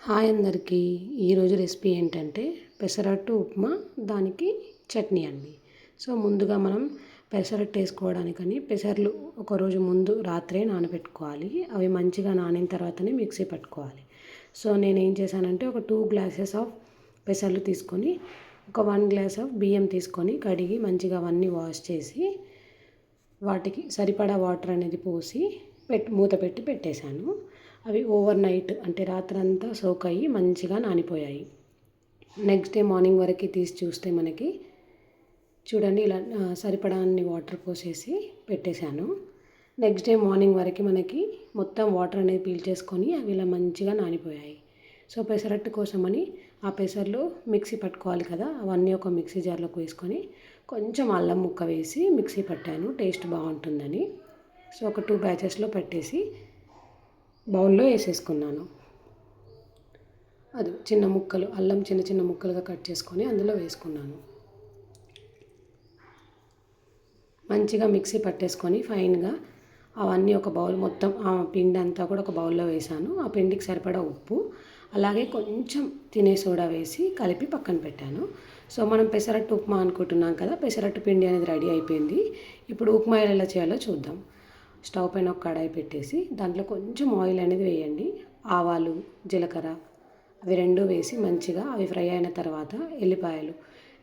Hi అందరికీ. ఈరోజు recipe ఏంటంటే పెసరట్టు ఉప్మా, దానికి చట్నీ అండి. సో ముందుగా మనం పెసరట్టు వేసుకోవడానికని పెసర్లు ఒకరోజు ముందు రాత్రే నానబెట్టుకోవాలి. అవి మంచిగా నానిన తర్వాతనే మిక్సీ పట్టుకోవాలి. సో నేను ఏం చేశానంటే ఒక 2 గ్లాసెస్ ఆఫ్ పెసర్లు తీసుకొని ఒక 1 గ్లాస్ ఆఫ్ బియ్యం తీసుకొని కడిగి మంచిగా అవన్నీ వాష్ చేసి వాటికి సరిపడా వాటర్ అనేది పోసి మూత పెట్టి పెట్టేశాను. అవి ఓవర్ నైట్ అంటే రాత్రంతా సోక్ అయ్యి మంచిగా నానిపోయాయి. నెక్స్ట్ డే మార్నింగ్ వరకు తీసి చూస్తే మనకి చూడండి ఇలా సరిపడా అన్ని వాటర్ పోసేసి పెట్టేశాను. నెక్స్ట్ డే మార్నింగ్ వరకు మనకి మొత్తం వాటర్ అనేది పీల్చేసుకొని అవి ఇలా మంచిగా నానిపోయాయి. సో పెసరట్టు కోసమని ఆ పెసర్లు మిక్సీ పట్టుకోవాలి కదా, అవన్నీ ఒక మిక్సీ జార్లోకి వేసుకొని కొంచెం అల్లం ముక్క వేసి మిక్సీ పట్టాను, టేస్ట్ బాగుంటుందని. సో ఒక 2 బ్యాచెస్లో పెట్టేసి బౌల్లో వేసేసుకున్నాను. అది చిన్న ముక్కలు అల్లం చిన్న చిన్న ముక్కలుగా కట్ చేసుకొని అందులో వేసుకున్నాను. మంచిగా మిక్సీ పట్టేసుకొని ఫైన్గా అవన్నీ ఒక బౌల్ మొత్తం ఆ పిండి అంతా కూడా ఒక బౌల్లో వేసాను. ఆ పిండికి సరిపడా ఉప్పు అలాగే కొంచెం తినే సోడా వేసి కలిపి పక్కన పెట్టాను. సో మనం పెసరట్టు ఉప్మా అనుకుంటున్నాం కదా, పెసరట్టు పిండి అనేది రెడీ అయిపోయింది. ఇప్పుడు ఉప్మా ఎలా చేయాలో చూద్దాం. స్టవ్ పైన ఒక కడాయి పెట్టేసి దాంట్లో కొంచెం ఆయిల్ అనేది వేయండి. ఆవాలు, జీలకర్ర అవి రెండు వేసి మంచిగా అవి ఫ్రై అయిన తర్వాత ఎల్లిపాయలు,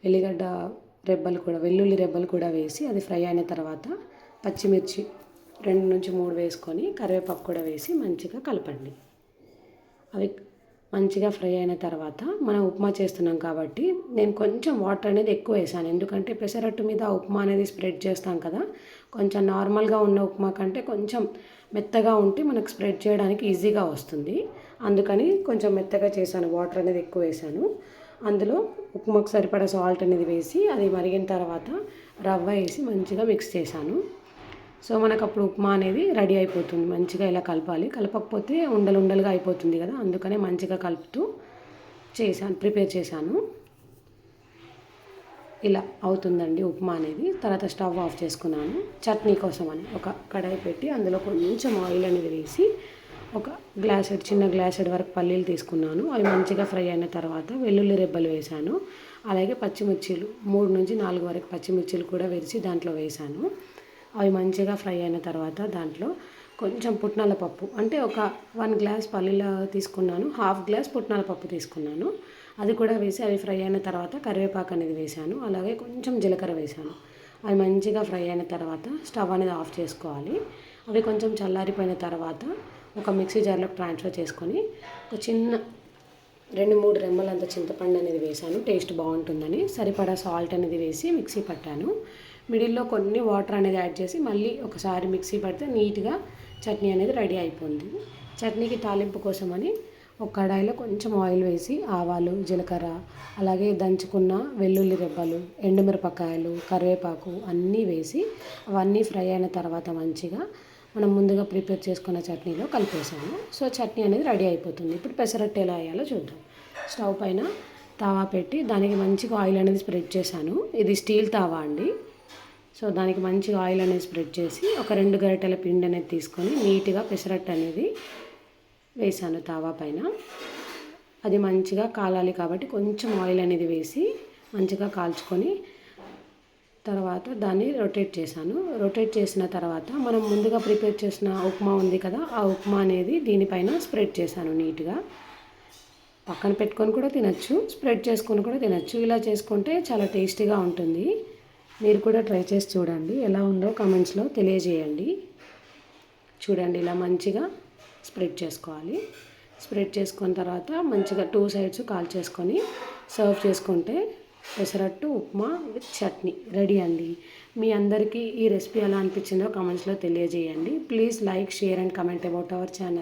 ఎల్లిగడ్డ రెబ్బలు కూడా, వెల్లుల్లి రెబ్బలు కూడా వేసి అది ఫ్రై అయిన తర్వాత పచ్చిమిర్చి 2 నుంచి 3 వేసుకొని కరివేపాకు కూడా వేసి మంచిగా కలపండి. అవి మంచిగా ఫ్రై అయిన తర్వాత మనం ఉప్మా చేస్తున్నాం కాబట్టి నేను కొంచెం వాటర్ అనేది ఎక్కువ వేసాను. ఎందుకంటే పెసరట్టు మీద ఉప్మా అనేది స్ప్రెడ్ చేస్తాం కదా, కొంచెం నార్మల్గా ఉన్న ఉప్మా కంటే కొంచెం మెత్తగా ఉంటే మనకు స్ప్రెడ్ చేయడానికి ఈజీగా వస్తుంది. అందుకని కొంచెం మెత్తగా చేశాను, వాటర్ అనేది ఎక్కువ వేసాను. అందులో ఉప్మాకు సరిపడా సాల్ట్ అనేది వేసి అది మరిగిన తర్వాత రవ్వ వేసి మంచిగా మిక్స్ చేశాను. సో మనకు అప్పుడు ఉప్మా అనేది రెడీ అయిపోతుంది. మంచిగా ఇలా కలపాలి, కలపకపోతే ఉండలు ఉండలుగా అయిపోతుంది కదా, అందుకనే మంచిగా కలుపుతూ ప్రిపేర్ చేశాను. ఇలా అవుతుందండి ఉప్మా అనేది. తర్వాత స్టవ్ ఆఫ్ చేసుకున్నాను. చట్నీ కోసం అని ఒక కడాయి పెట్టి అందులో కొంచెం ఆయిల్ అనేది వేసి ఒక చిన్న గ్లాసెడ్ వరకు పల్లీలు తీసుకున్నాను. అవి మంచిగా ఫ్రై అయిన తర్వాత వెల్లుల్లి రెబ్బలు వేసాను. అలాగే పచ్చిమిర్చీలు 3 నుంచి 4 వరకు పచ్చిమిర్చీలు కూడా వేసి దాంట్లో వేసాను. అవి మంచిగా ఫ్రై అయిన తర్వాత దాంట్లో కొంచెం పుట్నాల పప్పు, అంటే ఒక 1 గ్లాస్ పల్లీలు తీసుకున్నాను, 1/2 గ్లాస్ పుట్నాల పప్పు తీసుకున్నాను. అది కూడా వేసి అవి ఫ్రై అయిన తర్వాత కరివేపాకు అనేది వేసాను. అలాగే కొంచెం జీలకర్ర వేసాను. అవి మంచిగా ఫ్రై అయిన తర్వాత స్టవ్ అనేది ఆఫ్ చేసుకోవాలి. అవి కొంచెం చల్లారిపోయిన తర్వాత ఒక మిక్సీ జార్లోకి ట్రాన్స్ఫర్ చేసుకొని ఒక చిన్న 2-3 రెమ్మలంత చింతపండు అనేది వేసాను, టేస్ట్ బాగుంటుందని. సరిపడా సాల్ట్ అనేది వేసి మిక్సీ పట్టాను. మిడిల్లో కొన్ని వాటర్ అనేది యాడ్ చేసి మళ్ళీ ఒకసారి మిక్సీ పడితే నీట్గా చట్నీ అనేది రెడీ అయిపోయింది. చట్నీకి తాలింపు కోసమని ఒక కడాయిలో కొంచెం ఆయిల్ వేసి ఆవాలు, జీలకర్ర అలాగే దంచుకున్న వెల్లుల్లి రెబ్బలు, ఎండుమిరపకాయలు, కరివేపాకు అన్నీ వేసి అవన్నీ ఫ్రై అయిన తర్వాత మంచిగా మనం ముందుగా ప్రిపేర్ చేసుకున్న చట్నీలో కలిపేసాము. సో చట్నీ అనేది రెడీ అయిపోతుంది. ఇప్పుడు పెసరట్టు ఎలా వేయాలో చూద్దాం. స్టవ్ పైన తావా పెట్టి దానికి మంచిగా ఆయిల్ అనేది స్ప్రెడ్ చేశాను. ఇది స్టీల్ తావా అండి. సో దానికి మంచిగా ఆయిల్ అనేది స్ప్రెడ్ చేసి ఒక 2 గరిటెల పిండి అనేది తీసుకొని నీట్గా పెసరట్టు అనేది వేసాను తావా పైన. అది మంచిగా కాలాలి కాబట్టి కొంచెం ఆయిల్ అనేది వేసి మంచిగా కాల్చుకొని తర్వాత దాన్ని రొటేట్ చేశాను. రొటేట్ చేసిన తర్వాత మనం ముందుగా ప్రిపేర్ చేసిన ఉప్మా ఉంది కదా, ఆ ఉప్మా అనేది దీనిపైన స్ప్రెడ్ చేశాను నీట్గా. పక్కన పెట్టుకొని కూడా తినచ్చు, స్ప్రెడ్ చేసుకొని కూడా తినచ్చు. ఇలా చేసుకుంటే చాలా టేస్టీగా ఉంటుంది. మీరు కూడా ట్రై చేసి చూడండి, ఎలా ఉందో కామెంట్స్లో తెలియజేయండి. చూడండి ఇలా మంచిగా స్ప్రెడ్ చేసుకోవాలి. స్ప్రెడ్ చేసుకున్న తర్వాత మంచిగా 2 సైడ్స్ కాల్చేసుకొని సర్వ్ చేసుకుంటే పెసరట్టు ఉప్మా విత్ చట్నీ రెడీ అండి. మీ అందరికీ ఈ రెసిపీ ఎలా అనిపించిందో కామెంట్స్లో తెలియజేయండి. Please like, share and comment about our channel.